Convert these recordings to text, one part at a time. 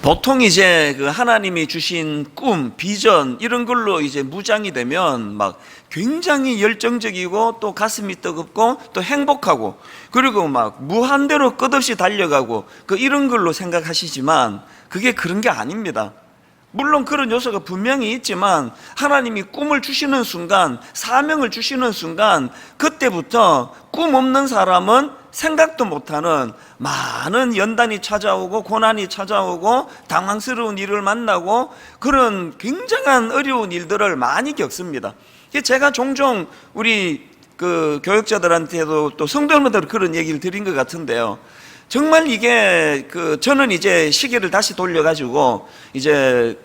보통 이제 그 하나님이 주신 꿈, 비전 이런 걸로 이제 무장이 되면 막 굉장히 열정적이고 또 가슴이 뜨겁고 또 행복하고 그리고 막 무한대로 끝없이 달려가고 그 이런 걸로 생각하시지만 그게 그런 게 아닙니다. 물론 그런 요소가 분명히 있지만 하나님이 꿈을 주시는 순간, 사명을 주시는 순간 그때부터 꿈 없는 사람은 생각도 못하는 많은 연단이 찾아오고 고난이 찾아오고 당황스러운 일을 만나고 그런 굉장한 어려운 일들을 많이 겪습니다. 제가 종종 우리 그 교육자들한테도 또 성도님들한테도 그런 얘기를 드린 것 같은데요. 정말 이게 저는 이제 시계를 다시 돌려가지고 이제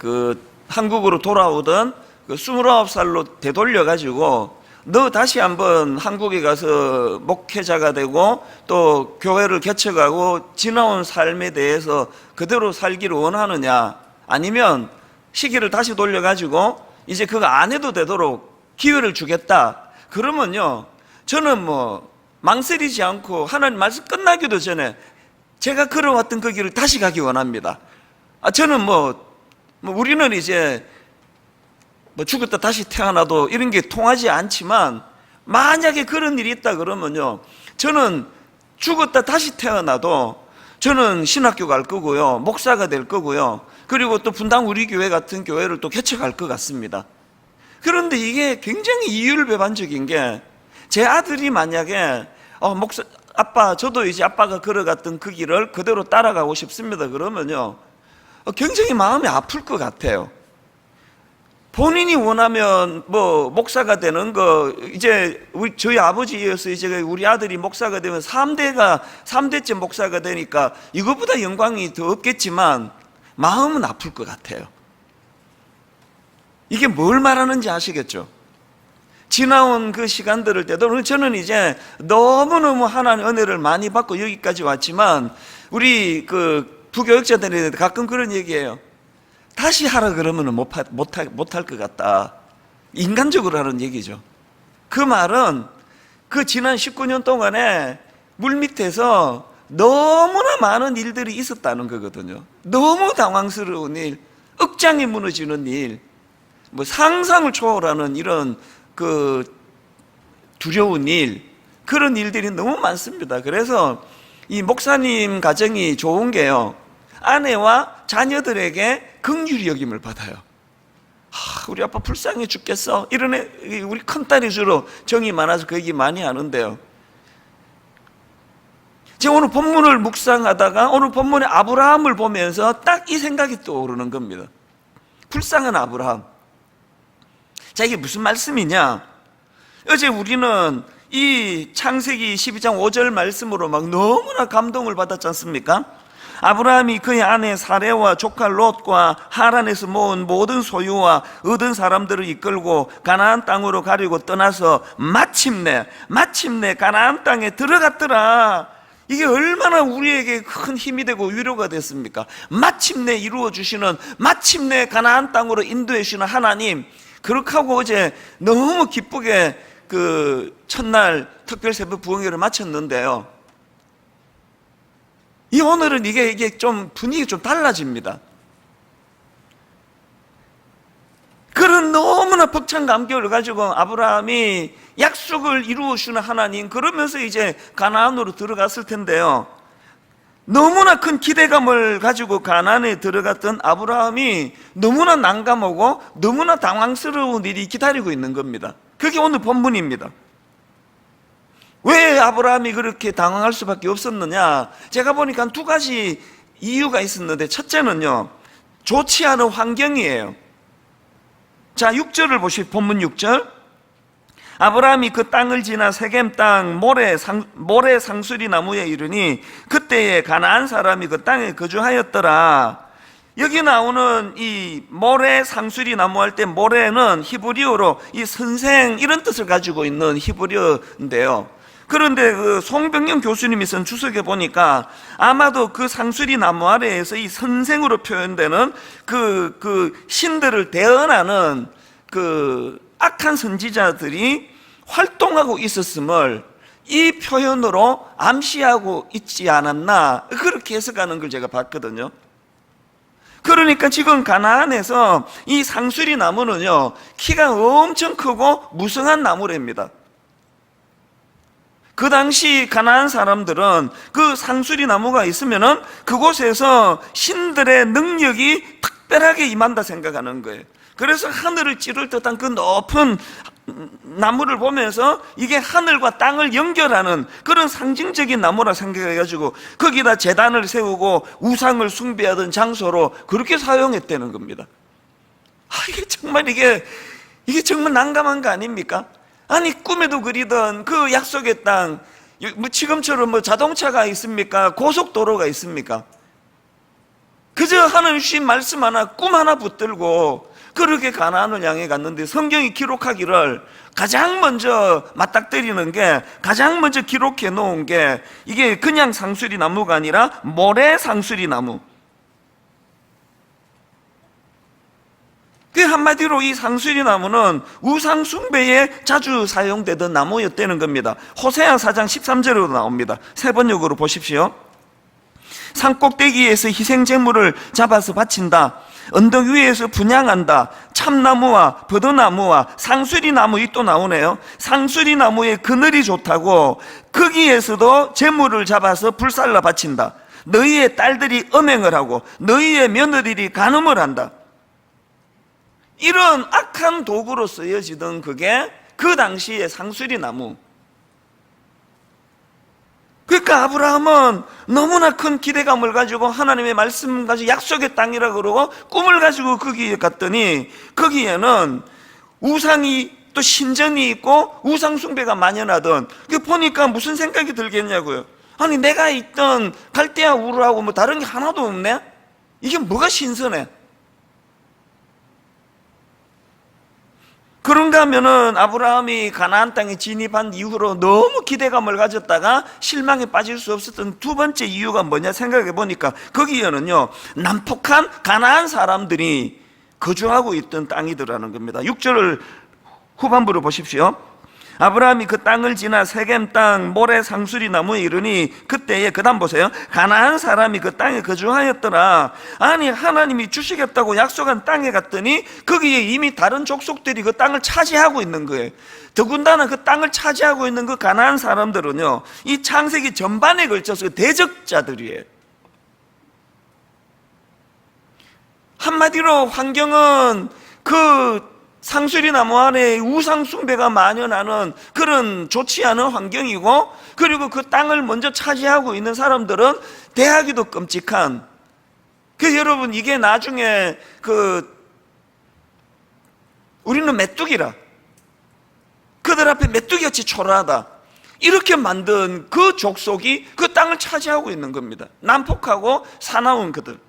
한국으로 돌아오던 29살로 되돌려가지고 너 다시 한번 한국에 가서 목회자가 되고 또 교회를 개척하고 지나온 삶에 대해서 그대로 살기를 원하느냐, 아니면 시기를 다시 돌려가지고 이제 그거 안 해도 되도록 기회를 주겠다. 그러면요, 저는 뭐 망설이지 않고 하나님 말씀 끝나기도 전에 제가 걸어왔던 그 길을 다시 가기 원합니다. 저는 우리는 이제 죽었다 다시 태어나도 이런 게 통하지 않지만 만약에 그런 일이 있다 그러면요, 저는 죽었다 다시 태어나도 저는 신학교 갈 거고요, 목사가 될 거고요, 그리고 또 분당 우리 교회 같은 교회를 또 개척할 것 같습니다. 그런데 이게 굉장히 이율배반적인 게, 제 아들이 만약에 목사 아빠, 저도 이제 아빠가 걸어갔던 그 길을 그대로 따라가고 싶습니다 그러면요, 굉장히 마음이 아플 것 같아요. 본인이 원하면 목사가 되는 거, 이제 저희 아버지여서 이제 우리 아들이 목사가 되면 3대째 목사가 되니까 이것보다 영광이 더 없겠지만 마음은 아플 것 같아요. 이게 뭘 말하는지 아시겠죠? 지나온 그 시간들을 때도 저는 이제 너무너무 하나님의 은혜를 많이 받고 여기까지 왔지만 우리 부교육자들이 가끔 그런 얘기해요. 다시 하라 그러면 못할 것 같다. 인간적으로 하는 얘기죠. 그 말은 그 지난 19년 동안에 물밑에서 너무나 많은 일들이 있었다는 거거든요. 너무 당황스러운 일, 억장이 무너지는 일, 상상을 초월하는 이런 두려운 일, 그런 일들이 너무 많습니다. 그래서 이 목사님 가정이 좋은 게요, 아내와 자녀들에게 긍휼히 여김을 받아요. 우리 아빠 불쌍해 죽겠어, 이런 우리 큰딸이 주로 정이 많아서 그 얘기 많이 하는데요, 제가 오늘 본문을 묵상하다가 오늘 본문의 아브라함을 보면서 딱 이 생각이 떠오르는 겁니다. 불쌍한 아브라함. 자, 이게 무슨 말씀이냐? 어제 우리는 이 창세기 12장 5절 말씀으로 막 너무나 감동을 받았지 않습니까? 아브라함이 그의 아내 사레와 조카 롯과 하란에서 모은 모든 소유와 얻은 사람들을 이끌고 가나안 땅으로 가려고 떠나서 마침내 가나안 땅에 들어갔더라. 이게 얼마나 우리에게 큰 힘이 되고 위로가 됐습니까? 마침내 이루어 주시는, 마침내 가나안 땅으로 인도해 주시는 하나님, 그렇게 하고 어제 너무 기쁘게 첫날 특별 새벽 부흥회를 마쳤는데요, 이 오늘은 이게 좀 분위기 좀 달라집니다. 그런 너무나 벅찬 감격을 가지고 아브라함이 약속을 이루어 주는 하나님, 그러면서 이제 가나안으로 들어갔을 텐데요, 너무나 큰 기대감을 가지고 가나안에 들어갔던 아브라함이 너무나 난감하고 너무나 당황스러운 일이 기다리고 있는 겁니다. 그게 오늘 본문입니다. 왜 아브라함이 그렇게 당황할 수밖에 없었느냐? 제가 보니까 두 가지 이유가 있었는데, 첫째는요, 좋지 않은 환경이에요. 자, 6절을 보시죠. 본문 6절. 아브라함이 그 땅을 지나 세겜 땅 모래 상수리 나무에 이르니 그때에 가나안 사람이 그 땅에 거주하였더라. 여기 나오는 이 모래 상수리 나무 할 때 모래는 히브리어로 이 선생 이런 뜻을 가지고 있는 히브리어인데요, 그런데 송병영 교수님이 쓴 주석에 보니까 아마도 그 상수리 나무 아래에서 이 선생으로 표현되는 신들을 대언하는 악한 선지자들이 활동하고 있었음을 이 표현으로 암시하고 있지 않았나, 그렇게 해석하는 걸 제가 봤거든요. 그러니까 지금 가나안에서 이 상수리 나무는요, 키가 엄청 크고 무성한 나무랍니다. 그 당시 가나안 사람들은 그 상수리 나무가 있으면은 그곳에서 신들의 능력이 특별하게 임한다 생각하는 거예요. 그래서 하늘을 찌를 듯한 그 높은 나무를 보면서 이게 하늘과 땅을 연결하는 그런 상징적인 나무라 생각해가지고 거기다 제단을 세우고 우상을 숭배하던 장소로 그렇게 사용했다는 겁니다. 이게 정말 난감한 거 아닙니까? 아니, 꿈에도 그리던 그 약속의 땅, 뭐 지금처럼 뭐 자동차가 있습니까? 고속도로가 있습니까? 그저 하나님 주신 말씀 하나, 꿈 하나 붙들고 그렇게 가나안을 향해 갔는데, 성경이 기록하기를 가장 먼저 맞닥뜨리는 게, 가장 먼저 기록해 놓은 게 이게 그냥 상수리 나무가 아니라 모래 상수리 나무. 그 한마디로 이 상수리 나무는 우상 숭배에 자주 사용되던 나무였다는 겁니다. 호세아 4장 13절로 나옵니다. 세 번역으로 보십시오. 산꼭대기에서 희생제물을 잡아서 바친다. 언덕 위에서 분향한다. 참나무와 버드나무와 상수리나무, 이 또 나오네요. 상수리나무의 그늘이 좋다고 거기에서도 제물을 잡아서 불살라 바친다. 너희의 딸들이 음행을 하고 너희의 며느리들이 간음을 한다. 이런 악한 도구로 쓰여지던 그게 그 당시의 상수리나무. 그러니까 아브라함은 너무나 큰 기대감을 가지고 하나님의 말씀 가지고 약속의 땅이라 그러고 꿈을 가지고 거기에 갔더니 거기에는 우상이 또 신전이 있고 우상 숭배가 만연하던, 그 보니까 무슨 생각이 들겠냐고요. 아니, 내가 있던 갈대아 우르하고 뭐 다른 게 하나도 없네? 이게 뭐가 신선해? 그런가 하면은 아브라함이 가나안 땅에 진입한 이후로 너무 기대감을 가졌다가 실망에 빠질 수 없었던 두 번째 이유가 뭐냐 생각해 보니까 거기에는요, 난폭한 가나안 사람들이 거주하고 있던 땅이더라는 겁니다. 6절 후반부를 보십시오. 아브라함이 그 땅을 지나 세겜 땅 모래 상수리 나무에 이르니 그때에, 그 다음 보세요. 가나안 사람이 그 땅에 거주하였더라. 아니, 하나님이 주시겠다고 약속한 땅에 갔더니 거기에 이미 다른 족속들이 그 땅을 차지하고 있는 거예요. 더군다나 그 땅을 차지하고 있는 그 가나안 사람들은요, 이 창세기 전반에 걸쳐서 대적자들이에요. 한마디로 환경은 그 상수리 나무 안에 우상 숭배가 만연하는 그런 좋지 않은 환경이고, 그리고 그 땅을 먼저 차지하고 있는 사람들은 대하기도 끔찍한, 여러분, 이게 나중에 우리는 메뚜기라, 그들 앞에 메뚜기같이 초라하다, 이렇게 만든 그 족속이 그 땅을 차지하고 있는 겁니다. 난폭하고 사나운 그들.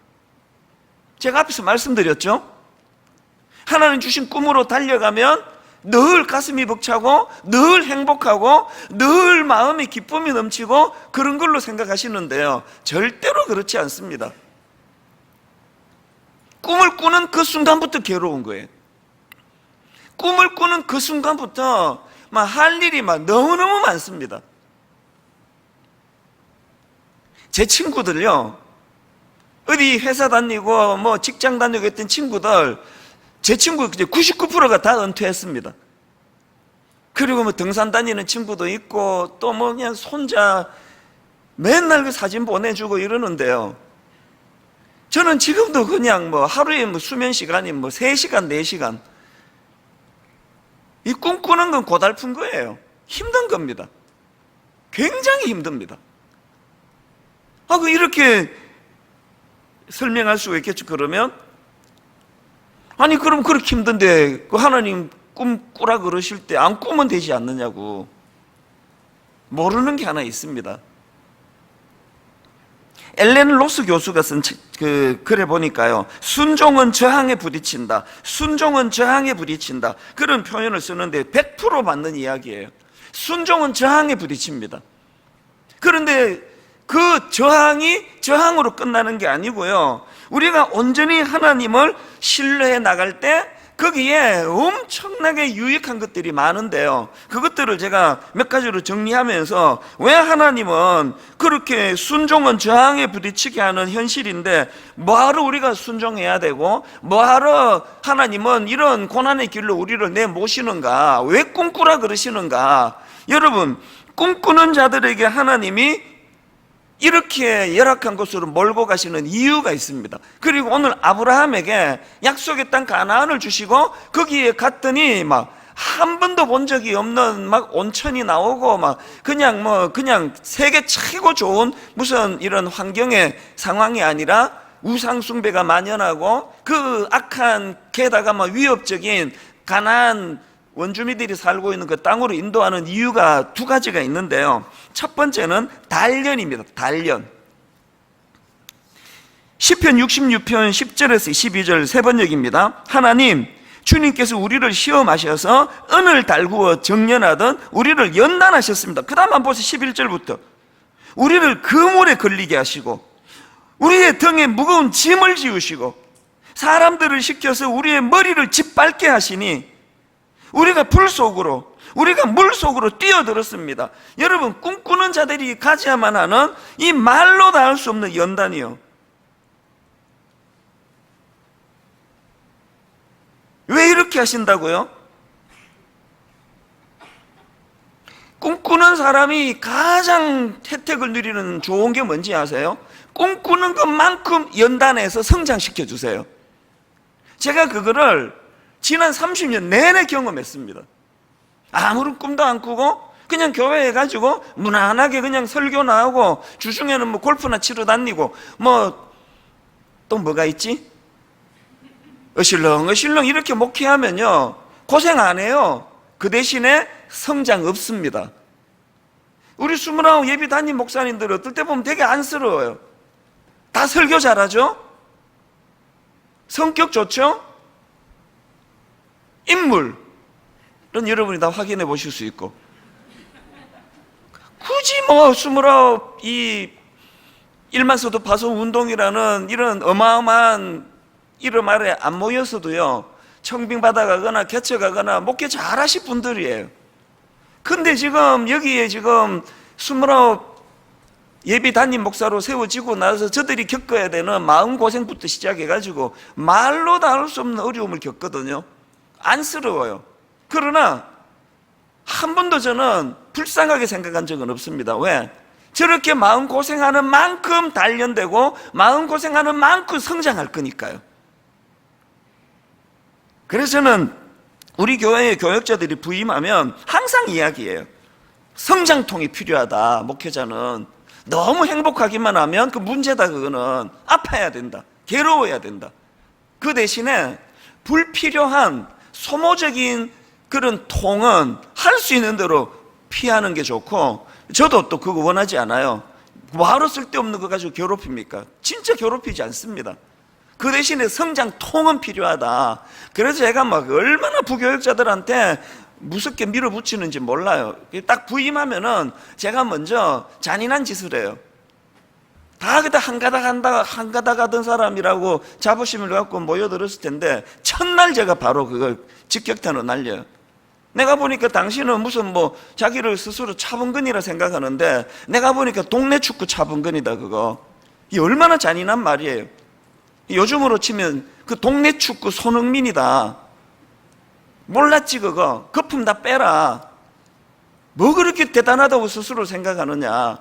제가 앞에서 말씀드렸죠? 하나님 주신 꿈으로 달려가면 늘 가슴이 벅차고 늘 행복하고 늘 마음에 기쁨이 넘치고 그런 걸로 생각하시는데요, 절대로 그렇지 않습니다. 꿈을 꾸는 그 순간부터 괴로운 거예요. 꿈을 꾸는 그 순간부터 막 할 일이 막 너무너무 많습니다. 제 친구들요, 어디 회사 다니고 뭐 직장 다니고 했던 친구들, 제 친구 이제 99%가 다 은퇴했습니다. 그리고 뭐 등산 다니는 친구도 있고 또 뭐 그냥 손자 맨날 그 사진 보내주고 이러는데요, 저는 지금도 그냥 뭐 하루에 뭐 수면 시간이 뭐 3시간, 4시간, 이 꿈꾸는 건 고달픈 거예요. 힘든 겁니다. 굉장히 힘듭니다. 이렇게 설명할 수가 있겠죠. 그러면 아니, 그럼 그렇게 힘든데 그 하나님 꿈 꾸라 그러실 때 안 꾸면 되지 않느냐고. 모르는 게 하나 있습니다. 엘렌 로스 교수가 쓴 글에 보니까요, 순종은 저항에 부딪힌다, 순종은 저항에 부딪힌다, 그런 표현을 쓰는데 100% 맞는 이야기예요. 순종은 저항에 부딪힙니다. 그런데 그 저항이 저항으로 끝나는 게 아니고요, 우리가 온전히 하나님을 신뢰해 나갈 때 거기에 엄청나게 유익한 것들이 많은데요, 그것들을 제가 몇 가지로 정리하면서 왜 하나님은 그렇게 순종은 저항에 부딪히게 하는 현실인데 뭐하러 우리가 순종해야 되고 뭐하러 하나님은 이런 고난의 길로 우리를 내모시는가, 왜 꿈꾸라 그러시는가. 여러분, 꿈꾸는 자들에게 하나님이 이렇게 열악한 곳으로 몰고 가시는 이유가 있습니다. 그리고 오늘 아브라함에게 약속의 땅 가나안을 주시고 거기에 갔더니 막 한 번도 본 적이 없는 막 온천이 나오고 막 그냥 세계 최고 좋은 무슨 이런 환경의 상황이 아니라 우상 숭배가 만연하고 그 악한, 게다가 막 위협적인 가나안 원주민들이 살고 있는 그 땅으로 인도하는 이유가 두 가지가 있는데요, 첫 번째는 단련입니다. 단련. 시편 66편 10절에서 12절 세 번역입니다. 하나님, 주님께서 우리를 시험하셔서 은을 달구어 정련하던 우리를 연단하셨습니다. 그 다음 한번 보세요. 11절부터 우리를 그물에 걸리게 하시고 우리의 등에 무거운 짐을 지우시고 사람들을 시켜서 우리의 머리를 짓밟게 하시니 우리가 불 속으로, 우리가 물 속으로 뛰어들었습니다. 여러분, 꿈꾸는 자들이 가져야만 하는 이 말로 다 할 수 없는 연단이요. 왜 이렇게 하신다고요? 꿈꾸는 사람이 가장 혜택을 누리는 좋은 게 뭔지 아세요? 꿈꾸는 것만큼 연단해서 성장시켜 주세요. 제가 그거를 지난 30년 내내 경험했습니다. 아무런 꿈도 안 꾸고 그냥 교회에 가지고 무난하게 그냥 설교 나오고 주중에는 뭐 골프나 치러 다니고 뭐 또 뭐가 있지? 어실렁 이렇게 목회하면요 고생 안 해요. 그 대신에 성장 없습니다. 우리 29 예비 담임 목사님들 어떨 때 보면 되게 안쓰러워요. 다 설교 잘하죠? 성격 좋죠? 인물은 여러분이 다 확인해 보실 수 있고, 굳이 뭐 29 이 일만서도 파송 운동이라는 이런 어마어마한 이름 아래 안 모였어도요 청빙 받아가거나 개척하거나 목회 잘하실 분들이에요. 근데 지금 여기에 지금 29 예비 담임 목사로 세워지고 나서 저들이 겪어야 되는 마음고생부터 시작해가지고 말로 다 할 수 없는 어려움을 겪거든요. 안쓰러워요. 그러나 한 번도 저는 불쌍하게 생각한 적은 없습니다. 왜? 저렇게 마음고생하는 만큼 단련되고 마음고생하는 만큼 성장할 거니까요. 그래서 저는 우리 교회의 교역자들이 부임하면 항상 이야기해요. 성장통이 필요하다. 목회자는 너무 행복하기만 하면 그 문제다. 그거는 아파야 된다. 괴로워야 된다. 그 대신에 불필요한 소모적인 그런 통은 할 수 있는 대로 피하는 게 좋고, 저도 또 그거 원하지 않아요. 뭐하러 쓸데없는 거 가지고 괴롭힙니까? 진짜 괴롭히지 않습니다. 그 대신에 성장통은 필요하다. 그래서 제가 막 얼마나 부교역자들한테 무섭게 밀어붙이는지 몰라요. 딱 부임하면은 제가 먼저 잔인한 짓을 해요. 다 그때 한 가닥 하던 사람이라고 자부심을 갖고 모여들었을 텐데 첫날 제가 바로 그걸 직격탄으로 날려요. 내가 보니까 당신은 무슨 뭐 자기를 스스로 차범근이라 생각하는데 내가 보니까 동네 축구 차범근이다. 그거 이 얼마나 잔인한 말이에요. 요즘으로 치면 그 동네 축구 손흥민이다. 몰랐지 그거. 거품 다 빼라. 뭐 그렇게 대단하다고 스스로 생각하느냐.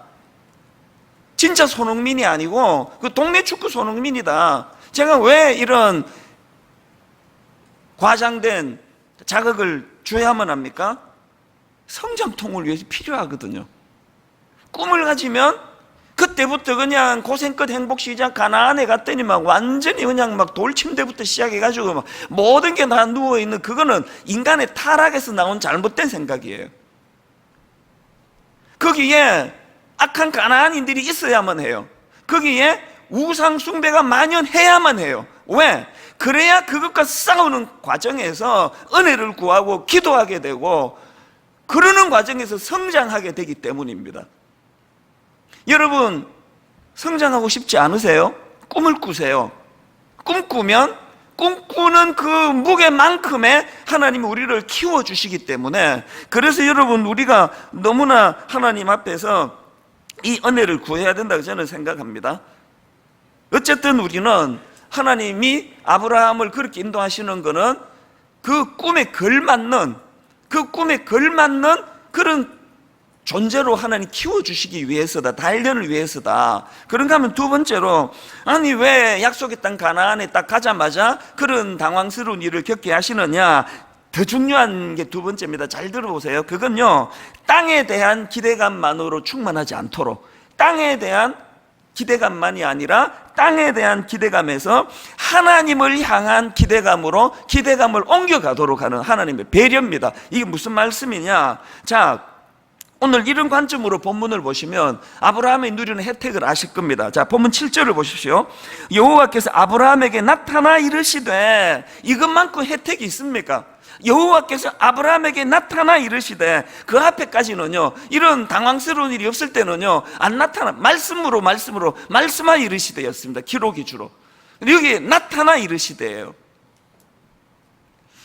진짜 손흥민이 아니고 그 동네 축구 손흥민이다. 제가 왜 이런 과장된 자극을 줘야만 합니까? 성장통을 위해서 필요하거든요. 꿈을 가지면 그때부터 그냥 고생끝 행복시작 가나안에 갔더니 막 완전히 그냥 막 돌침대부터 시작해가지고 막 모든 게 다 누워있는, 그거는 인간의 타락에서 나온 잘못된 생각이에요. 거기에 악한 가나안인들이 있어야만 해요. 거기에 우상 숭배가 만연해야만 해요. 왜? 그래야 그것과 싸우는 과정에서 은혜를 구하고 기도하게 되고 그러는 과정에서 성장하게 되기 때문입니다. 여러분, 성장하고 싶지 않으세요? 꿈을 꾸세요. 꿈꾸면 꿈꾸는 그 무게만큼의 하나님이 우리를 키워주시기 때문에, 그래서 여러분 우리가 너무나 하나님 앞에서 이 은혜를 구해야 된다고 저는 생각합니다. 어쨌든 우리는 하나님이 아브라함을 그렇게 인도하시는 것은 그 꿈에 걸맞는 그런 존재로 하나님 키워주시기 위해서다, 단련을 위해서다. 그런가 하면 두 번째로, 아니 왜 약속의 땅 가나안에 딱 가자마자 그런 당황스러운 일을 겪게 하시느냐. 더 중요한 게 두 번째입니다. 잘 들어보세요. 그건요, 땅에 대한 기대감만으로 충만하지 않도록, 땅에 대한 기대감만이 아니라 땅에 대한 기대감에서 하나님을 향한 기대감으로 기대감을 옮겨가도록 하는 하나님의 배려입니다. 이게 무슨 말씀이냐. 자, 오늘 이런 관점으로 본문을 보시면 아브라함이 누리는 혜택을 아실 겁니다. 자, 본문 7절을 보십시오. 여호와께서 아브라함에게 나타나 이르시되, 이것만큼 혜택이 있습니까? 여호와께서 아브라함에게 나타나 이르시되, 그 앞에까지는요, 이런 당황스러운 일이 없을 때는요, 안 나타나, 말씀하여 이르시되였습니다. 기록이 주로. 여기 나타나 이르시되예요.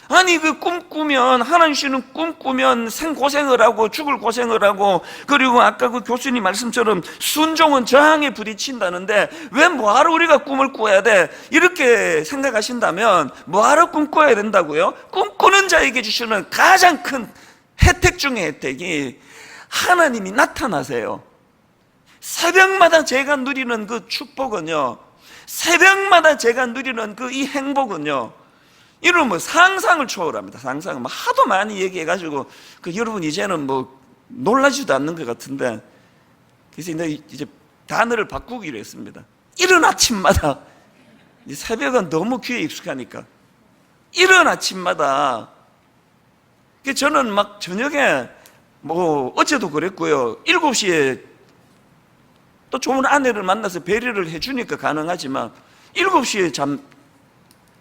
아니 그 꿈꾸면, 하나님 주시는 꿈꾸면 생고생을 하고 죽을 고생을 하고, 그리고 아까 그 교수님 말씀처럼 순종은 저항에 부딪힌다는데 왜 뭐하러 우리가 꿈을 꿔야 돼? 이렇게 생각하신다면 뭐하러 꿈꿔야 된다고요? 꿈꾸는 자에게 주시는 가장 큰 혜택 중의 혜택이 하나님이 나타나세요. 새벽마다 제가 누리는 그 축복은요, 새벽마다 제가 누리는 그 이 행복은요, 이런 뭐 상상을 초월합니다. 상상을 뭐 하도 많이 얘기해가지고 그 여러분 이제는 뭐 놀라지도 않는 것 같은데, 그래서 이제 단어를 바꾸기로 했습니다. 이른 아침마다, 새벽은 너무 귀에 익숙하니까 이른 아침마다, 저는 막 저녁에 뭐 어제도 그랬고요, 7시에 또 좋은 아내를 만나서 배려를 해주니까 가능하지만 7시에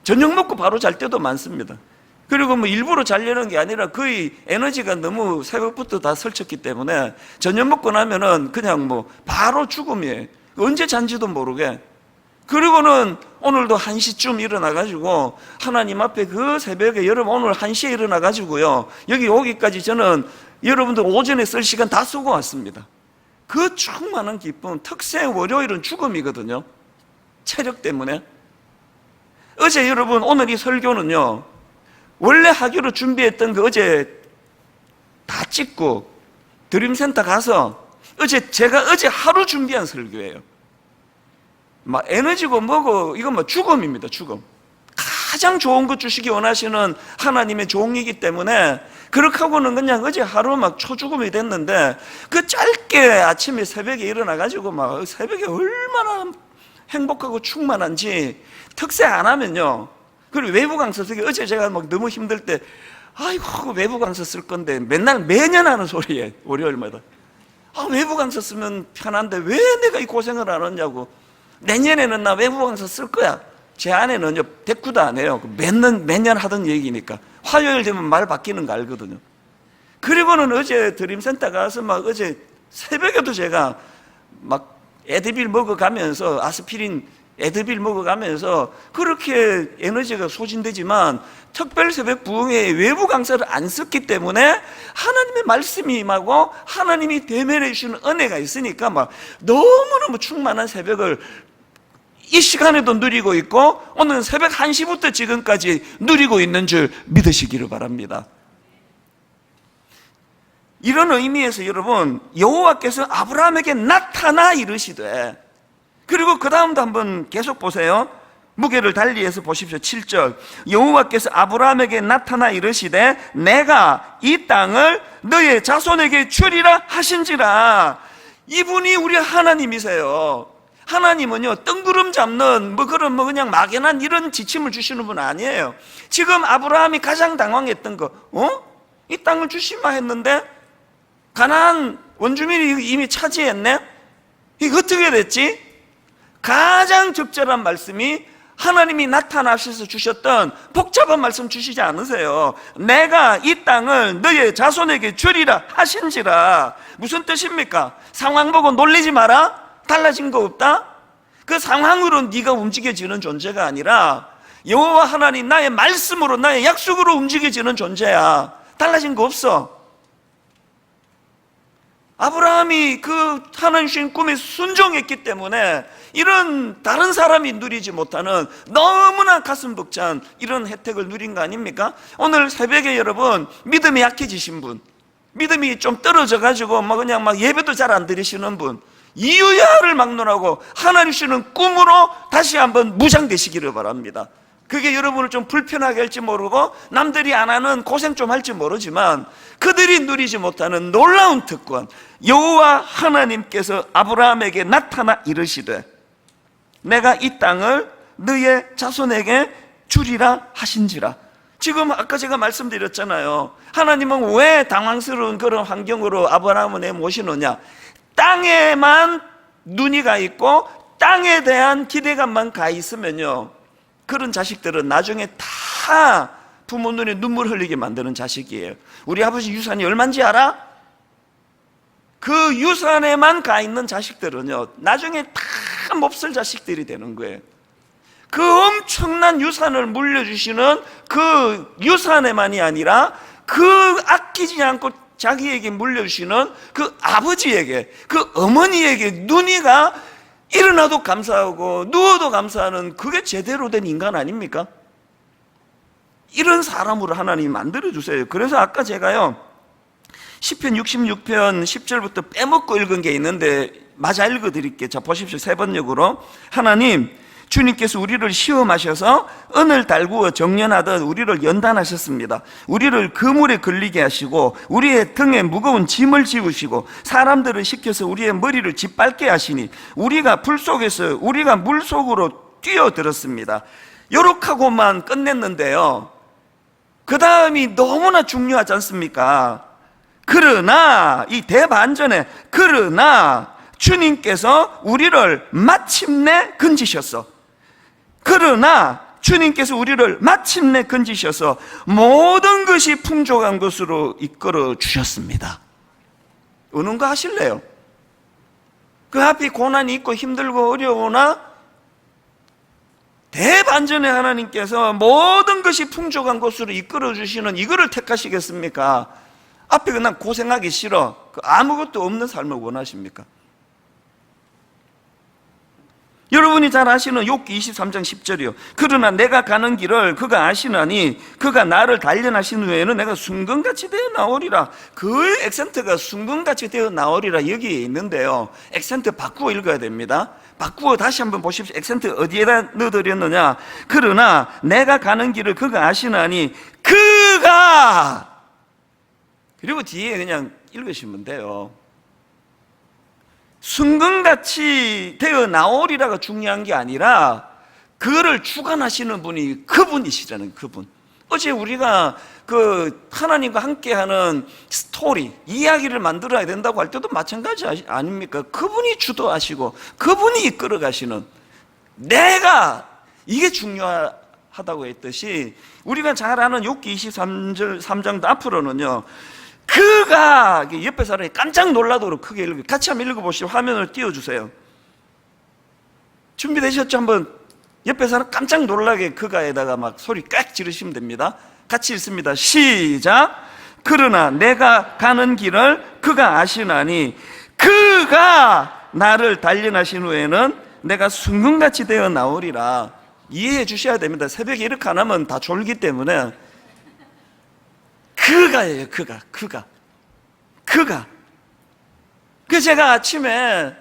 저녁 먹고 바로 잘 때도 많습니다. 그리고 뭐 일부러 자려는 게 아니라 거의 에너지가 너무 새벽부터 다 설쳤기 때문에 저녁 먹고 나면은 그냥 뭐 바로 죽음이에요. 언제 잔지도 모르게. 그리고는 오늘도 1시쯤 일어나가지고 하나님 앞에 그 새벽에, 여러분 오늘 1시에 일어나가지고요, 여기 오기까지 저는 여러분들 오전에 쓸 시간 다 쓰고 왔습니다. 그 충만한 기쁨, 특세 월요일은 죽음이거든요, 체력 때문에. 어제 여러분, 오늘 이 설교는요, 원래 하기로 준비했던 거 어제 다 찍고 드림센터 가서 제가 어제 하루 준비한 설교예요. 막 에너지고 뭐고, 이건 뭐 죽음입니다, 죽음. 가장 좋은 것 주시기 원하시는 하나님의 종이기 때문에 그렇게 하고는 그냥 어제 하루 막 초죽음이 됐는데, 그 짧게 아침에 새벽에 일어나가지고 막 새벽에 얼마나 행복하고 충만한지 특세 안 하면요. 그리고 외부 강서 쓰기, 어제 제가 막 너무 힘들 때, 아이고 외부 강서 쓸 건데 매년 하는 소리에 월요일마다, 외부 강서 쓰면 편한데 왜 내가 이 고생을 안 하냐고. 내년에는 나 외부 강서 쓸 거야. 제 아내는요, 대꾸도 안 해요. 매년 하던 얘기니까. 화요일 되면 말 바뀌는 거 알거든요. 그리고는 어제 드림센터 가서 막 어제 새벽에도 제가 막 에드빌 먹어가면서, 아스피린 에드빌 먹어가면서 그렇게 에너지가 소진되지만 특별 새벽 부흥회 외부 강사를 안 썼기 때문에 하나님의 말씀이 임하고 하나님이 대면해 주시는 은혜가 있으니까 막 너무너무 충만한 새벽을 이 시간에도 누리고 있고, 오늘 새벽 1시부터 지금까지 누리고 있는 줄 믿으시기를 바랍니다. 이런 의미에서 여러분, 여호와께서 아브라함에게 나타나 이르시되, 그리고 그 다음도 한번 계속 보세요. 무게를 달리해서 보십시오. 7절, 여호와께서 아브라함에게 나타나 이르시되 내가 이 땅을 너의 자손에게 주리라 하신지라. 이분이 우리 하나님이세요. 하나님은요, 뜬구름 잡는 그런 그냥 막연한 이런 지침을 주시는 분 아니에요. 지금 아브라함이 가장 당황했던 거, 이 땅을 주시마 했는데 가나안 원주민이 이미 차지했네? 이거 어떻게 됐지? 가장 적절한 말씀이 하나님이 나타나셔서 주셨던 복잡한 말씀 주시지 않으세요. 내가 이 땅을 너의 자손에게 주리라 하신지라. 무슨 뜻입니까? 상황 보고 놀리지 마라? 달라진 거 없다? 그 상황으로 네가 움직여지는 존재가 아니라 여호와 하나님 나의 말씀으로 나의 약속으로 움직여지는 존재야. 달라진 거 없어. 아브라함이 그 하나님 주신 꿈에 순종했기 때문에 이런 다른 사람이 누리지 못하는 너무나 가슴 벅찬 이런 혜택을 누린 거 아닙니까? 오늘 새벽에 여러분 믿음이 약해지신 분, 믿음이 좀 떨어져 가지고 그냥 예배도 잘 안 드리시는 분, 이유야를 막론하고 하나님 주시는 꿈으로 다시 한번 무장되시기를 바랍니다. 그게 여러분을 좀 불편하게 할지 모르고 남들이 안 하는 고생 좀 할지 모르지만 그들이 누리지 못하는 놀라운 특권, 여호와 하나님께서 아브라함에게 나타나 이르시되 내가 이 땅을 너의 자손에게 주리라 하신지라. 지금 아까 제가 말씀드렸잖아요. 하나님은 왜 당황스러운 그런 환경으로 아브라함을 내모시느냐. 땅에만 눈이 가 있고 땅에 대한 기대감만 가 있으면요, 그런 자식들은 나중에 다 부모 눈에 눈물 흘리게 만드는 자식이에요. 우리 아버지 유산이 얼마인지 알아? 그 유산에만 가 있는 자식들은요, 나중에 다 몹쓸 자식들이 되는 거예요. 그 엄청난 유산을 물려주시는 그 유산에만이 아니라 그 아끼지 않고 자기에게 물려주시는 그 아버지에게, 그 어머니에게 눈이가 일어나도 감사하고 누워도 감사하는, 그게 제대로 된 인간 아닙니까? 이런 사람으로 하나님이 만들어주세요. 그래서 아까 제가요, 시편 66편 10절부터 빼먹고 읽은 게 있는데 맞아 읽어드릴게요. 자, 보십시오. 세 번역으로. 하나님, 주님께서 우리를 시험하셔서 은을 달구어 정련하듯 우리를 연단하셨습니다. 우리를 그물에 걸리게 하시고 우리의 등에 무거운 짐을 지우시고 사람들을 시켜서 우리의 머리를 짓밟게 하시니 우리가 불 속에서 우리가 물 속으로 뛰어들었습니다. 요렇게 하고만 끝냈는데요, 그 다음이 너무나 중요하지 않습니까? 그러나 이 대반전에 그러나 주님께서 우리를 마침내 건지셨어. 그러나 주님께서 우리를 마침내 건지셔서 모든 것이 풍족한 것으로 이끌어 주셨습니다. 어느 거 하실래요? 그 앞에 고난이 있고 힘들고 어려우나 대반전에 하나님께서 모든 것이 풍족한 것으로 이끌어 주시는 이거를 택하시겠습니까? 앞에 그냥 고생하기 싫어, 아무것도 없는 삶을 원하십니까? 여러분이 잘 아시는 욥기 23장 10절이요. 그러나 내가 가는 길을 그가 아시나니 그가 나를 단련하신 후에는 내가 순금같이 되어 나오리라. 그 액센트가 순금같이 되어 나오리라 여기에 있는데요, 액센트 바꾸어 읽어야 됩니다. 바꾸어 다시 한번 보십시오. 액센트 어디에다 넣어드렸느냐. 그러나 내가 가는 길을 그가 아시나니 그가, 그리고 뒤에 그냥 읽으시면 돼요. 순금같이 되어 나오리라가 중요한 게 아니라 그를 주관하시는 분이 그분이시라는, 그분. 어제 우리가 그 하나님과 함께하는 스토리, 이야기를 만들어야 된다고 할 때도 마찬가지 아닙니까? 그분이 주도하시고 그분이 이끌어 가시는, 내가, 이게 중요하다고 했듯이 우리가 잘 아는 욥기 23장 앞으로는요, 그가, 옆에 사람이 깜짝 놀라도록 크게 읽어요. 같이 한번 읽어보시죠. 화면을 띄워주세요. 준비되셨죠? 한번 옆에 사람 깜짝 놀라게 그가에다가 막 소리 꽥 지르시면 됩니다. 같이 읽습니다. 시작. 그러나 내가 가는 길을 그가 아시나니 그가 나를 단련하신 후에는 내가 순금같이 되어 나오리라. 이해해 주셔야 됩니다. 새벽에 이렇게 안 하면 다 졸기 때문에. 그가예요. 그가. 그래서 제가 아침에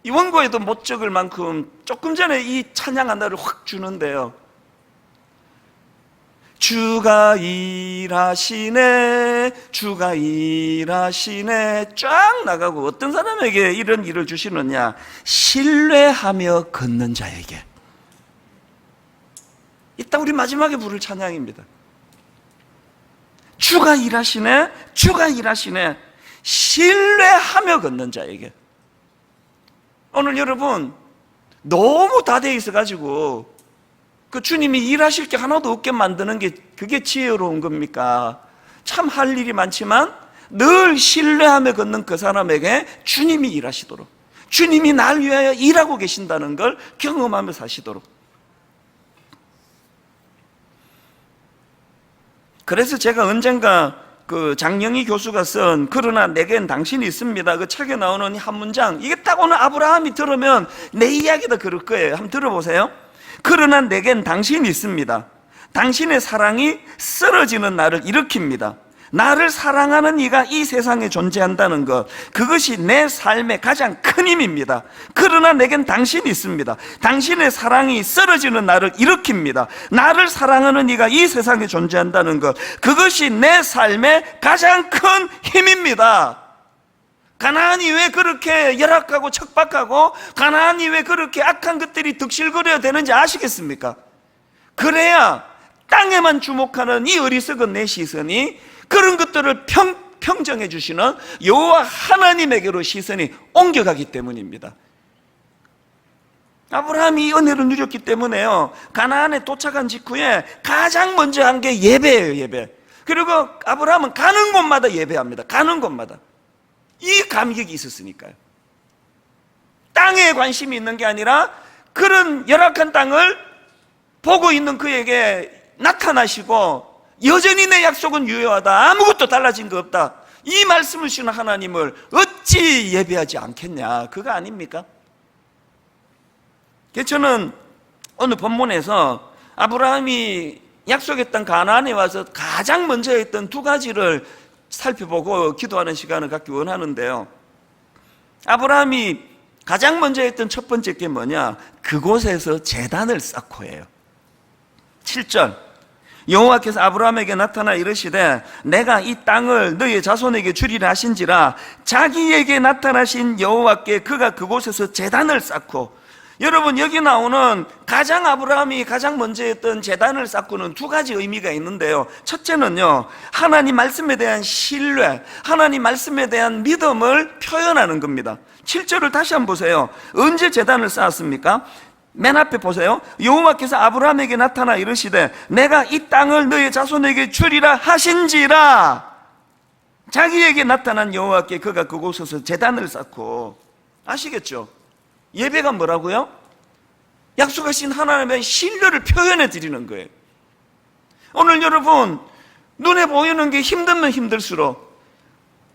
이 원고에도 못 적을 만큼 조금 전에 이 찬양 하나를 확 주는데요, 주가 일하시네, 주가 일하시네 쫙 나가고, 어떤 사람에게 이런 일을 주시느냐, 신뢰하며 걷는 자에게. 이따 우리 마지막에 부를 찬양입니다. 주가 일하시네, 주가 일하시네, 신뢰하며 걷는 자에게. 오늘 여러분 너무 다 돼 있어가지고 그 주님이 일하실 게 하나도 없게 만드는 게 그게 지혜로운 겁니까? 참 할 일이 많지만 늘 신뢰하며 걷는 그 사람에게 주님이 일하시도록, 주님이 날 위하여 일하고 계신다는 걸 경험하며 사시도록. 그래서 제가 언젠가 그 장영희 교수가 쓴 그러나 내겐 당신이 있습니다, 그 책에 나오는 한 문장, 이게 딱 오늘 아브라함이 들으면 내 이야기도 그럴 거예요. 한번 들어보세요. 그러나 내겐 당신이 있습니다. 당신의 사랑이 쓰러지는 나를 일으킵니다. 나를 사랑하는 이가 이 세상에 존재한다는 것, 그것이 내 삶의 가장 큰 힘입니다. 그러나 내겐 당신이 있습니다. 당신의 사랑이 쓰러지는 나를 일으킵니다. 나를 사랑하는 이가 이 세상에 존재한다는 것, 그것이 내 삶의 가장 큰 힘입니다. 가나안이 왜 그렇게 열악하고 척박하고 가나안이 왜 그렇게 악한 것들이 득실거려야 되는지 아시겠습니까? 그래야 땅에만 주목하는 이 어리석은 내 시선이 그런 것들을 평정해 주시는 여호와 하나님에게로 시선이 옮겨가기 때문입니다. 아브라함이 이 은혜를 누렸기 때문에요, 가나안에 도착한 직후에 가장 먼저 한 게 예배예요. 예배. 그리고 아브라함은 가는 곳마다 예배합니다. 가는 곳마다. 이 감격이 있었으니까요. 땅에 관심이 있는 게 아니라 그런 열악한 땅을 보고 있는 그에게 나타나시고, 여전히 내 약속은 유효하다, 아무것도 달라진 거 없다, 이 말씀을 주시는 하나님을 어찌 예배하지 않겠냐, 그거 아닙니까? 저는 오늘 본문에서 아브라함이 약속했던 가나안에 와서 가장 먼저 했던 두 가지를 살펴보고 기도하는 시간을 갖기 원하는데요, 아브라함이 가장 먼저 했던 첫 번째 게 뭐냐, 그곳에서 제단을 쌓고 해요. 7절, 여호와께서 아브라함에게 나타나 이르시되 내가 이 땅을 너의 자손에게 주리라 하신지라. 자기에게 나타나신 여호와께 그가 그곳에서 제단을 쌓고, 여러분 여기 나오는 아브라함이 가장 먼저 했던 제단을 쌓고는 두 가지 의미가 있는데요, 첫째는요, 하나님 말씀에 대한 신뢰, 하나님 말씀에 대한 믿음을 표현하는 겁니다. 7절을 다시 한번 보세요. 언제 제단을 쌓았습니까? 맨 앞에 보세요. 여호와께서 아브라함에게 나타나 이르시되 내가 이 땅을 너의 자손에게 주리라 하신지라. 자기에게 나타난 여호와께 그가 그곳에서 제단을 쌓고. 아시겠죠? 예배가 뭐라고요? 약속하신 하나님의 신뢰를 표현해 드리는 거예요. 오늘 여러분, 눈에 보이는 게 힘들면 힘들수록,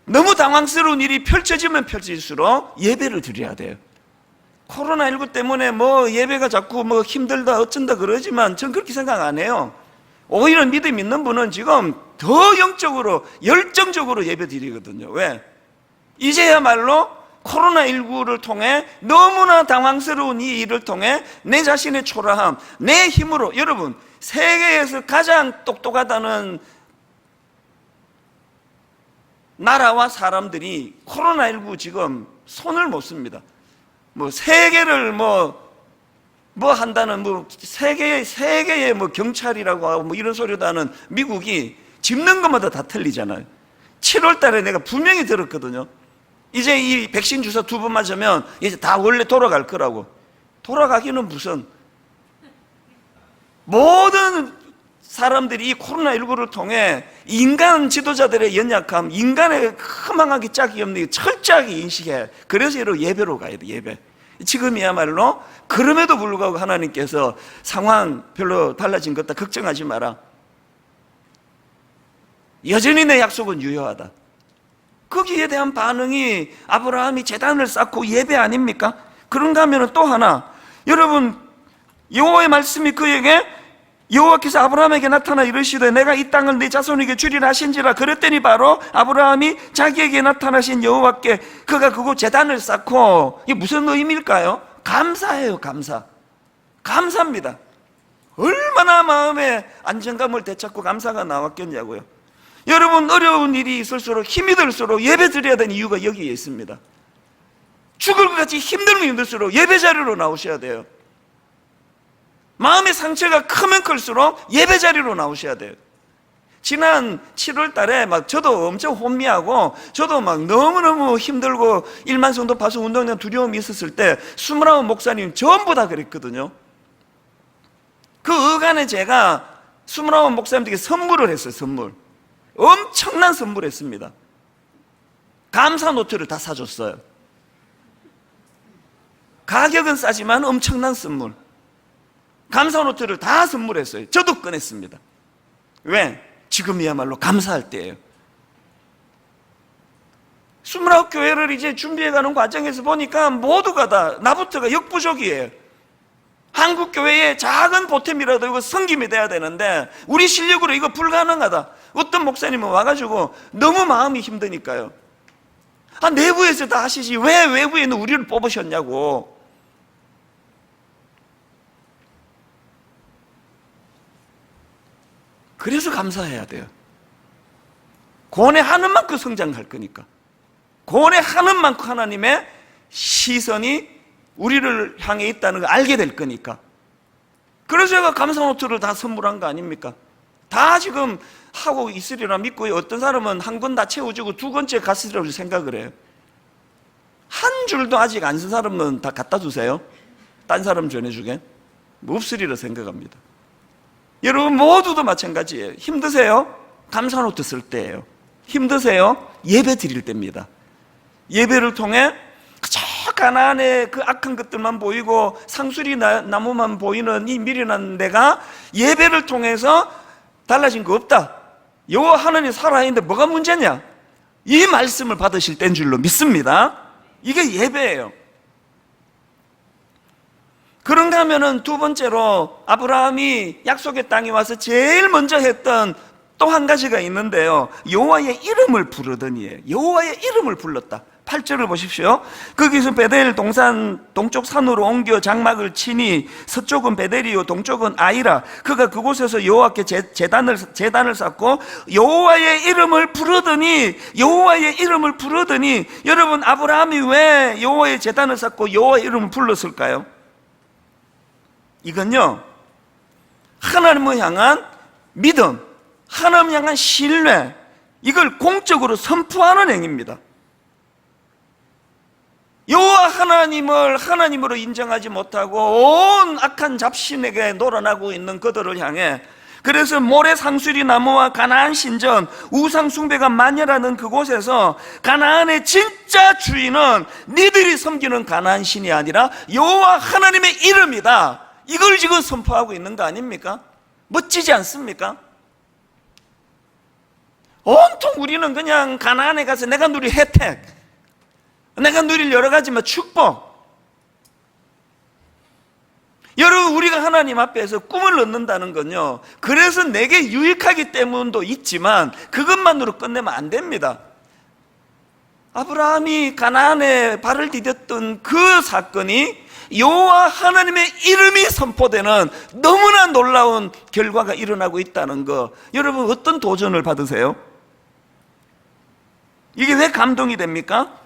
너무 당황스러운 일이 펼쳐지면 펼쳐질수록 예배를 드려야 돼요. 코로나19 때문에 예배가 자꾸 힘들다 어쩐다 그러지만 전 그렇게 생각 안 해요. 오히려 믿음 있는 분은 지금 더 영적으로 열정적으로 예배 드리거든요. 왜? 이제야말로 코로나19를 통해 너무나 당황스러운 이 일을 통해 내 자신의 초라함, 내 힘으로, 여러분 세계에서 가장 똑똑하다는 나라와 사람들이 코로나19 지금 손을 못 씁니다. 세계를 한다는 세계의 경찰이라고 하고 이런 소리도 하는 미국이 짚는 것마다 다 틀리잖아요. 7월 달에 내가 분명히 들었거든요. 이제 이 백신 주사 2번 맞으면 이제 다 원래 돌아갈 거라고. 돌아가기는 무슨, 모든 사람들이 이 코로나19를 통해 인간 지도자들의 연약함, 인간의 허망하기 짝이 없는 철저하게 인식해. 그래서 예배로 가야 돼. 예배. 지금이야말로 그럼에도 불구하고 하나님께서 상황 별로 달라진 것 같다, 걱정하지 마라, 여전히 내 약속은 유효하다. 거기에 대한 반응이 아브라함이 제단을 쌓고 예배 아닙니까? 그런가 하면 또 하나, 여러분 여호와의 말씀이 그에게, 여호와께서 아브라함에게 나타나 이르시되 내가 이 땅을 네 자손에게 주리라 하신지라. 그랬더니 바로 아브라함이 자기에게 나타나신 여호와께 그가 그곳 제단을 쌓고. 이게 무슨 의미일까요? 감사해요. 감사합니다. 얼마나 마음에 안정감을 되찾고 감사가 나왔겠냐고요. 여러분 어려운 일이 있을수록, 힘이 들수록 예배 드려야 되는 이유가 여기에 있습니다. 죽을 것 같이 힘들수록 예배 자리로 나오셔야 돼요. 마음의 상처가 크면 클수록 예배 자리로 나오셔야 돼요. 지난 7월 달에 저도 엄청 혼미하고, 저도 너무너무 힘들고 일만 성도 파수 운동장 두려움이 있었을 때 29 목사님 전부 다 그랬거든요. 그 어간에 제가 29 목사님들에게 선물을 했어요. 엄청난 선물을 했습니다. 감사 노트를 다 사줬어요. 가격은 싸지만 엄청난 선물, 감사 노트를 다 선물했어요. 저도 꺼냈습니다. 왜? 지금이야말로 감사할 때예요. 29교회를 이제 준비해가는 과정에서 보니까 모두가 다 나부터가 역부족이에요. 한국 교회에 작은 보탬이라도 이거 섬김이 돼야 되는데 우리 실력으로 이거 불가능하다. 어떤 목사님은 와가지고 너무 마음이 힘드니까요. 내부에서 다 하시지 왜 외부에는 우리를 뽑으셨냐고. 그래서 감사해야 돼요. 고뇌하는 만큼 성장할 거니까. 고뇌하는 만큼 하나님의 시선이 우리를 향해 있다는 걸 알게 될 거니까. 그래서 제가 감사노트를 다 선물한 거 아닙니까? 다 지금 하고 있으리라 믿고, 어떤 사람은 한 권 다 채워주고 두 권째 갔으리라고 생각을 해요. 한 줄도 아직 안 쓴 사람은 다 갖다 주세요. 딴 사람 전해주게. 없으리라 생각합니다. 여러분 모두도 마찬가지예요. 힘드세요? 감사노트 쓸 때예요. 힘드세요? 예배 드릴 때입니다. 예배를 통해 그저 가나안의 그 악한 것들만 보이고 상수리 나무만 보이는 이 미련한 내가 예배를 통해서 달라진 거 없다. 여호와 하나님 살아있는데 뭐가 문제냐? 이 말씀을 받으실 때인 줄로 믿습니다. 이게 예배예요. 그런가 하면은 두 번째로 아브라함이 약속의 땅에 와서 제일 먼저 했던 또 한 가지가 있는데요. 여호와의 이름을 부르더니예요. 여호와의 이름을 불렀다. 8절을 보십시오. 거기서 베델 동쪽 산으로 옮겨 장막을 치니 서쪽은 베델이요 동쪽은 아이라. 그가 그곳에서 여호와께 제단을 쌓고 여호와의 이름을 부르더니, 여호와의 이름을 부르더니, 여러분 아브라함이 왜 여호와의 제단을 쌓고 여호와의 이름을 불렀을까요? 이건요, 하나님을 향한 믿음, 하나님을 향한 신뢰, 이걸 공적으로 선포하는 행위입니다. 여호와 하나님을 하나님으로 인정하지 못하고 온 악한 잡신에게 놀아나고 있는 그들을 향해, 그래서 모래 상수리 나무와 가나안 신전, 우상 숭배가 만연하는 그곳에서 가나안의 진짜 주인은 니들이 섬기는 가나안 신이 아니라 여호와 하나님의 이름이다. 이걸 지금 선포하고 있는 거 아닙니까? 멋지지 않습니까? 온통 우리는 그냥 가나안에 가서 내가 누릴 혜택, 내가 누릴 여러 가지 축복. 여러분, 우리가 하나님 앞에서 꿈을 얻는다는 건요, 그래서 내게 유익하기 때문도 있지만 그것만으로 끝내면 안 됩니다. 아브라함이 가나안에 발을 디뎠던 그 사건이 여호와 하나님의 이름이 선포되는 너무나 놀라운 결과가 일어나고 있다는 거, 여러분 어떤 도전을 받으세요? 이게 왜 감동이 됩니까?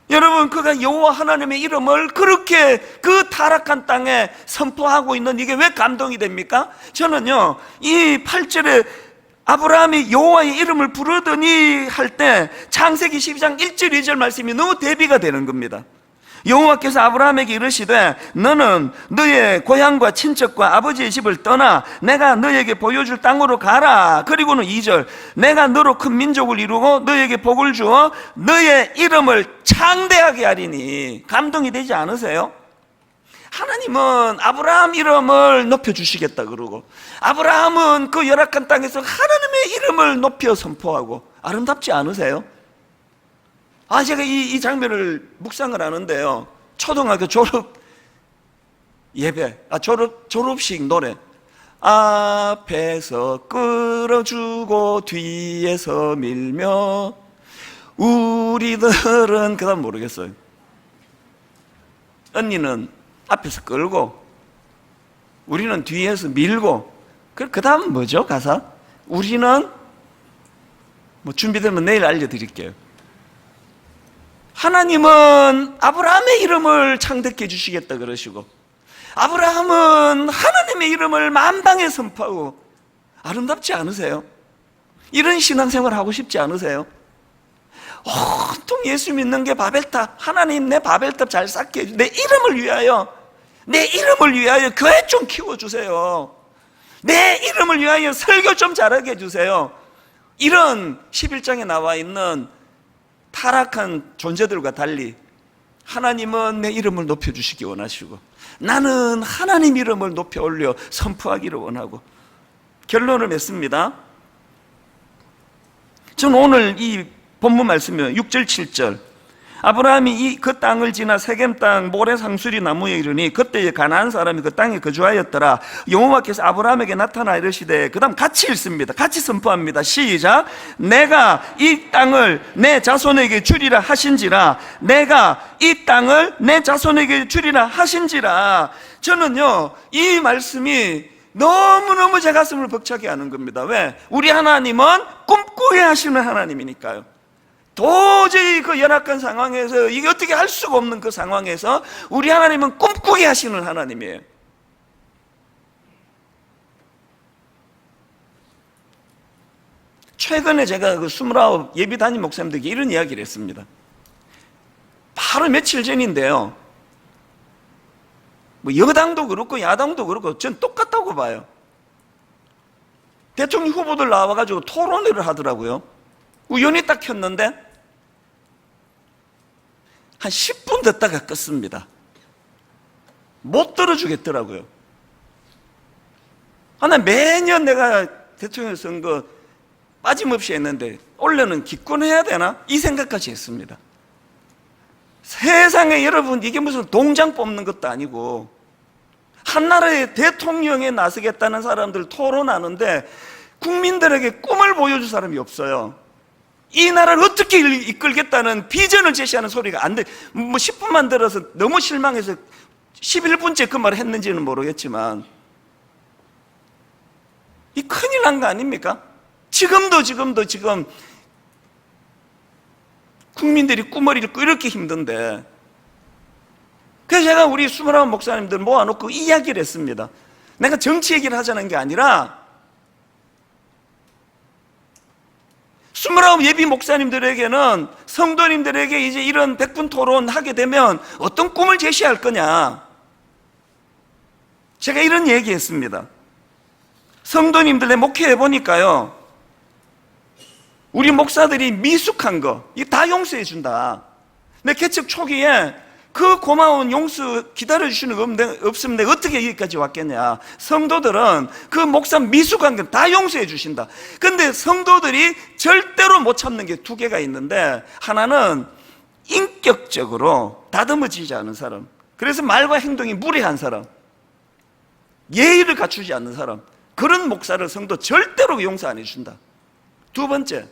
여러분, 그가 여호와 하나님의 이름을 그렇게 그 타락한 땅에 선포하고 있는 이게 왜 감동이 됩니까? 저는요, 이 8절에 아브라함이 여호와의 이름을 부르더니 할 때 창세기 12장 1절 2절 말씀이 너무 대비가 되는 겁니다. 여호와께서 아브라함에게 이르시되 너는 너의 고향과 친척과 아버지의 집을 떠나 내가 너에게 보여줄 땅으로 가라. 그리고는 2절, 내가 너로 큰 민족을 이루고 너에게 복을 주어 너의 이름을 창대하게 하리니. 감동이 되지 않으세요? 하나님은 아브라함 이름을 높여주시겠다 그러고, 아브라함은 그 열악한 땅에서 하나님의 이름을 높여 선포하고, 아름답지 않으세요? 제가 이 장면을 묵상을 하는데요, 초등학교 졸업 예배, 졸업식 노래, 앞에서 끌어주고 뒤에서 밀며, 우리들은 그 다음 모르겠어요. 언니는 앞에서 끌고 우리는 뒤에서 밀고, 그 다음 뭐죠 가사? 우리는 준비되면 내일 알려드릴게요. 하나님은 아브라함의 이름을 창대케 해주시겠다 그러시고, 아브라함은 하나님의 이름을 만방에 선포하고, 아름답지 않으세요? 이런 신앙생활 하고 싶지 않으세요? 온통 예수 믿는 게 바벨탑, 하나님 내 바벨탑 잘 쌓게 해주세요. 내 이름을 위하여 교회 좀 키워주세요. 내 이름을 위하여 설교 좀 잘하게 해주세요. 이런 11장에 나와 있는 타락한 존재들과 달리 하나님은 내 이름을 높여주시기 원하시고, 나는 하나님 이름을 높여 올려 선포하기를 원하고, 결론을 맺습니다. 저는 오늘 이 본문 말씀이요 6절 7절 아브라함이 그 땅을 지나 세겜 땅 모래 상수리 나무에 이르니 그때 가나안 사람이 그 땅에 거주하였더라. 여호와께서 아브라함에게 나타나 이르시되, 그 다음 같이 읽습니다. 같이 선포합니다. 시작. 내가 이 땅을 내 자손에게 주리라 하신지라. 내가 이 땅을 내 자손에게 주리라 하신지라. 저는요 이 말씀이 너무너무 제 가슴을 벅차게 하는 겁니다. 왜? 우리 하나님은 꿈꾸게 하시는 하나님이니까요. 도저히 그 열악한 상황에서 이게 어떻게 할 수가 없는 그 상황에서 우리 하나님은 꿈꾸게 하시는 하나님이에요. 최근에 제가 그 29 예비 담임 목사님들에게 이런 이야기를 했습니다. 바로 며칠 전인데요, 뭐 여당도 그렇고 야당도 그렇고 전 똑같다고 봐요. 대통령 후보들 나와가지고 토론회를 하더라고요. 우연히 딱 켰는데 한 10분 듣다가 껐습니다. 못 들어주겠더라고요. 나 매년 내가 대통령 선거 빠짐없이 했는데 올해는 기권해야 되나? 이 생각까지 했습니다. 세상에 여러분, 이게 무슨 동장 뽑는 것도 아니고 한 나라의 대통령에 나서겠다는 사람들 토론하는데 국민들에게 꿈을 보여줄 사람이 없어요. 이 나라를 어떻게 이끌겠다는 비전을 제시하는 소리가 안 돼. 뭐 10분만 들어서 너무 실망해서 11분째 그 말을 했는지는 모르겠지만 이 큰일 난 거 아닙니까? 지금 국민들이 꿈을 잃고 이렇게 힘든데, 그래서 제가 우리 29 목사님들 모아놓고 이야기를 했습니다. 내가 정치 얘기를 하자는 게 아니라 29 예비 목사님들에게는, 성도님들에게 이제 이런 백분 토론 하게 되면 어떤 꿈을 제시할 거냐, 제가 이런 얘기 했습니다. 성도님들 내 목회해 보니까요, 우리 목사들이 미숙한 거 이거 다 용서해 준다. 내 개척 초기에 그 고마운 용서 기다려주시는 거 없으면 내가 어떻게 여기까지 왔겠냐. 성도들은 그 목사 미숙한 건 다 용서해 주신다. 근데 성도들이 절대로 못 참는 게 두 개가 있는데, 하나는 인격적으로 다듬어지지 않은 사람, 그래서 말과 행동이 무례한 사람, 예의를 갖추지 않는 사람, 그런 목사를 성도 절대로 용서 안 해준다. 두 번째,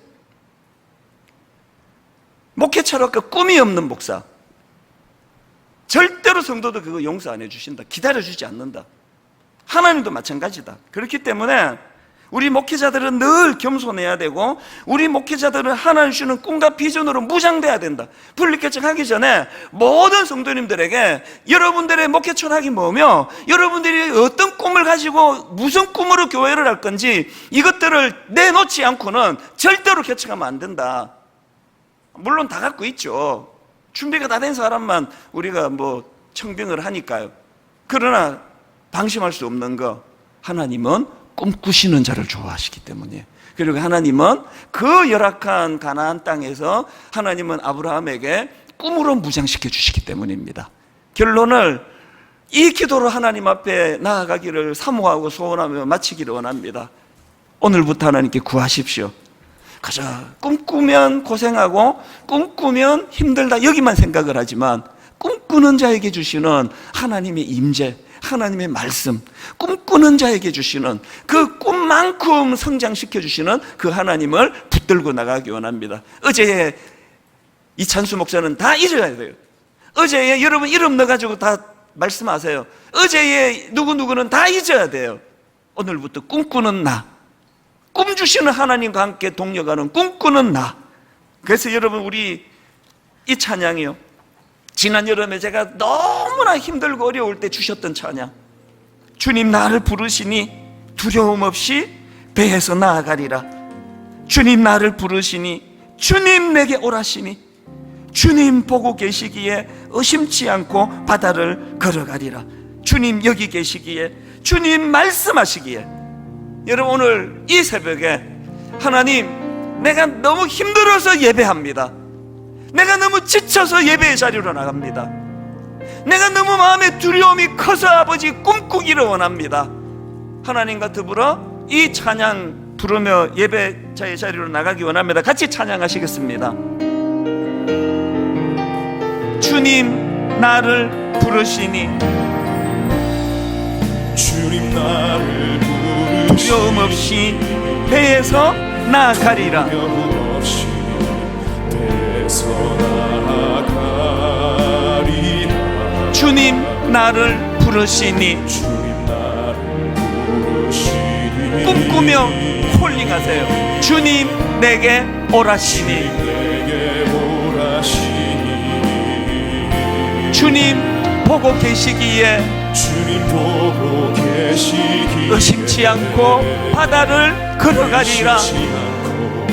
목회 철학과 꿈이 없는 목사, 절대로 성도도 그거 용서 안 해주신다. 기다려주지 않는다. 하나님도 마찬가지다. 그렇기 때문에 우리 목회자들은 늘 겸손해야 되고, 우리 목회자들은 하나님 주시는 꿈과 비전으로 무장돼야 된다. 분리개척하기 전에 모든 성도님들에게 여러분들의 목회 철학이 뭐며, 여러분들이 어떤 꿈을 가지고 무슨 꿈으로 교회를 할 건지, 이것들을 내놓지 않고는 절대로 개척하면 안 된다. 물론 다 갖고 있죠. 준비가 다 된 사람만 우리가 뭐 청빙을 하니까요. 그러나 방심할 수 없는 거, 하나님은 꿈꾸시는 자를 좋아하시기 때문이에요. 그리고 하나님은 그 열악한 가나안 땅에서 하나님은 아브라함에게 꿈으로 무장시켜 주시기 때문입니다. 결론을 이 기도로 하나님 앞에 나아가기를 사모하고 소원하며 마치기를 원합니다. 오늘부터 하나님께 구하십시오. 그저 꿈꾸면 고생하고 꿈꾸면 힘들다 여기만 생각을 하지만, 꿈꾸는 자에게 주시는 하나님의 임재, 하나님의 말씀, 꿈꾸는 자에게 주시는 그 꿈만큼 성장시켜 주시는 그 하나님을 붙들고 나가기 원합니다. 어제의 이찬수 목사는 다 잊어야 돼요. 어제의 여러분 이름 넣어가지고 다 말씀하세요. 어제의 누구누구는 다 잊어야 돼요. 오늘부터 꿈꾸는 나, 꿈 주시는 하나님과 함께 동력하는 꿈꾸는 나. 그래서 여러분, 우리 이 찬양이요, 지난 여름에 제가 너무나 힘들고 어려울 때 주셨던 찬양, 주님 나를 부르시니 두려움 없이 배에서 나아가리라. 주님 나를 부르시니, 주님 내게 오라시니, 주님 보고 계시기에 의심치 않고 바다를 걸어가리라. 주님 여기 계시기에, 주님 말씀하시기에. 여러분, 오늘 이 새벽에 하나님, 내가 너무 힘들어서 예배합니다. 내가 너무 지쳐서 예배의 자리로 나갑니다. 내가 너무 마음에 두려움이 커서 아버지 꿈꾸기를 원합니다. 하나님과 더불어 이 찬양 부르며 예배자의 자리로 나가기 원합니다. 같이 찬양하시겠습니다. 주님 나를 부르시니 주님 나를 부르시니 두려움 없이 배에서 나아가리라. 두려움 없이 배에서 나아가리라. 주님 나를 부르시니 주님 나를 부르시니 꿈꾸며 콜링하세요. 주님 내게 오라시니 내게 오라시니 주님 보고 계시기에 주님 보고 계시기에 의심치 않고 바다를 걸어가리라. 의심치 않고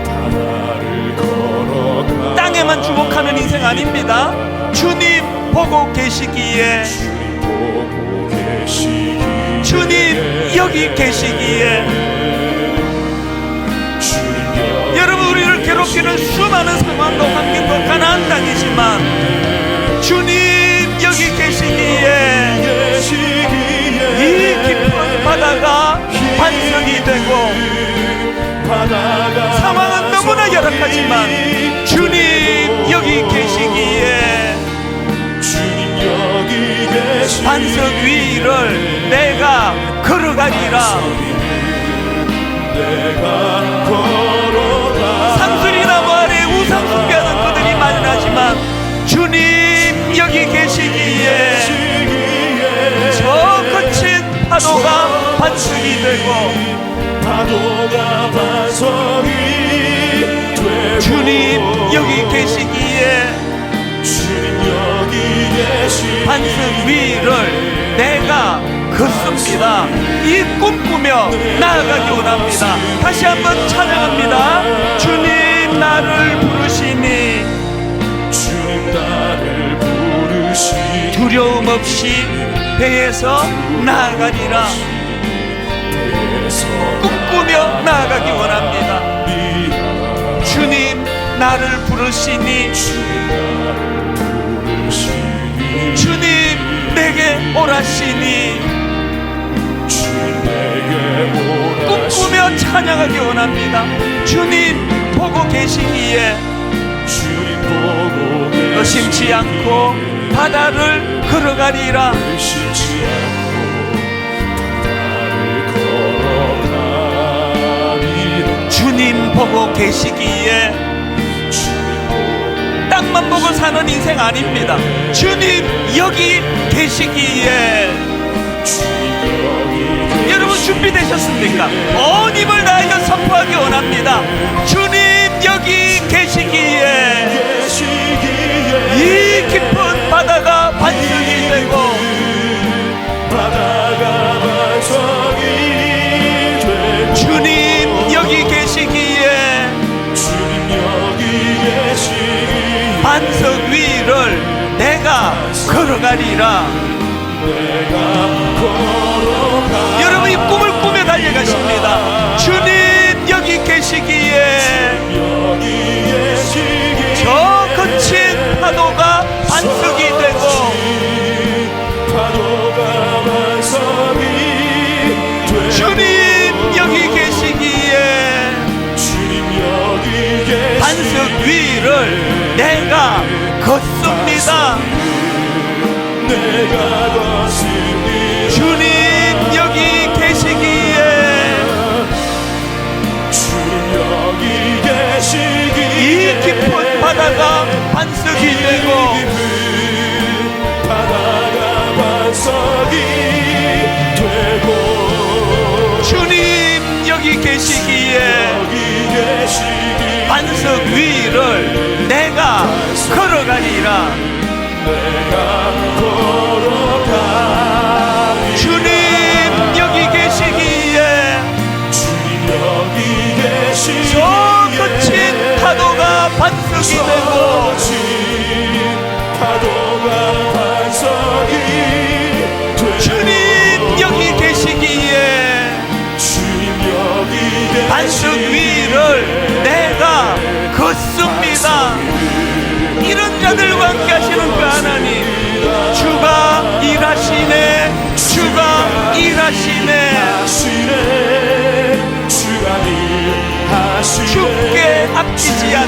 바다를 걸어가. 땅에만 주목하는 인생 아닙니다. 주님 보고 계시기에 주님 보고 계시기에 주님 여기 계시기에 주님 여기 여러분 우리를 괴롭히는 수많은 상황과 환경과 가나안 땅이지만 주님 여기 계시기에 이 깊은 바다가 반석이 되고 상황은 너무나 열악하지만 주님 여기 계시기에 반석 위를 내가 걸어가리라. 상수리나무 아래 우상 숭배하는 그들이 많으나지만 주님 여기 계시기에 저 거친 파도가 반석이 되고 주님 여기 계시기에 반석 위를 내가 걷습니다. 이 꿈꾸며 나아가기 원합니다. 다시 한번 찬양합니다. 주님 나를 부르시니 두려움 없이 배에서 나아가리라. 꿈꾸며 나아가기 원합니다. 주님 나를 부르시니 주님 내게 오라시니 꿈꾸며 찬양하기 원합니다. 주님 보고 계시기에 의심치 않고 바다를 걸어가리라. 주님 보고 계시기에 땅만 보고 사는 인생 아닙니다. 주님 여기 계시기에 여러분 준비되셨습니까? 온 힘을 다하여 선포하기 원합니다. 주님 여기 계시기에 이 깊은 바다가 반석이 되고 주님 여기 계시기에 반석 위를 내가 걸어가리라. 여러분 이 꿈을 꾸며 달려가십니다. 주님 여기 계시기에 저 거친 파도가 반석이 되고 주님 여기 계시기에 반석 위를 내가 걷습니다. 주님 여기 계시기에 이 깊은 바다가 반석이 되고 주님 여기 계시기에 반석 위를 내가 걸어가리라. 주님 여기 계시기에 저 거친 파도가 반석이 되고 주님 여기 계시기에 반석 위를 내가 걷습니다. 이런 자들과 함께 하시는 그 하나님, 주가 일하시네, 주가 일하시네.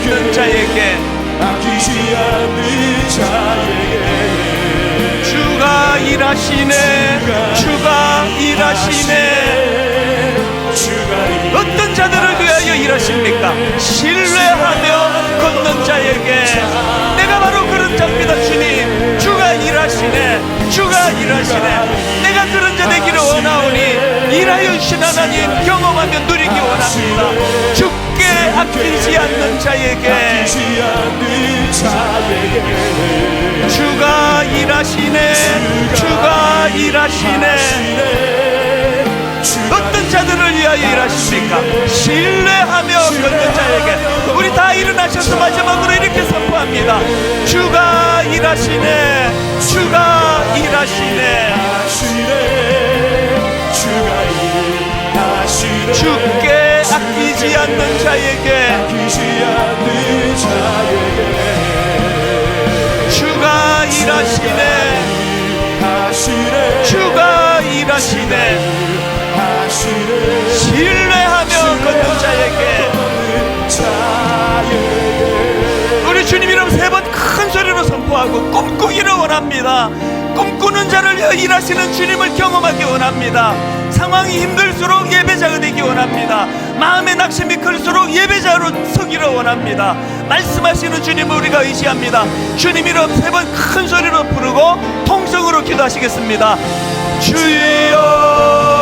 않는 자에게 아끼지 않는 자에게 주가 일하시네. 주가 일하시네. 어떤 자들을 위하여 일하십니까? 신뢰하며 걷는 자에게. 내가 바로 그런 자입니다. 주님, 주가 일하시네. 주가 일하시네. 내가 그런 자 되기를 원하오니 일하여 주신 하나님 경험하며 누리기 원합니다. 주께 아끼지 않는 자에게 주가 일하시네. 주가 일하시네. 어떤 자들을 위하여 일하십니까? 신뢰하며 걷는 자에게. 우리 다 일어나셔서 마지막으로 이렇게 선포합니다. 주가 일하시네. 주가 일하시네. 주께 아끼지 않는 자에게 주가 일하시네. 주가 일하시네. 신뢰하며 걷는 자에게. 우리 주님 이름 세 번 큰 소리로 선포하고 꿈꾸기를 원합니다. 꿈꾸는 자를 위해 일하시는 주님을 경험하기 원합니다. 상황이 힘들수록 예배자가 되기 원합니다. 마음의 낙심이 클수록 예배자로 서기를 원합니다. 말씀하시는 주님을 우리가 의지합니다. 주님 이름 세 번 큰 소리로 부르고 통성으로 기도하시겠습니다. 주여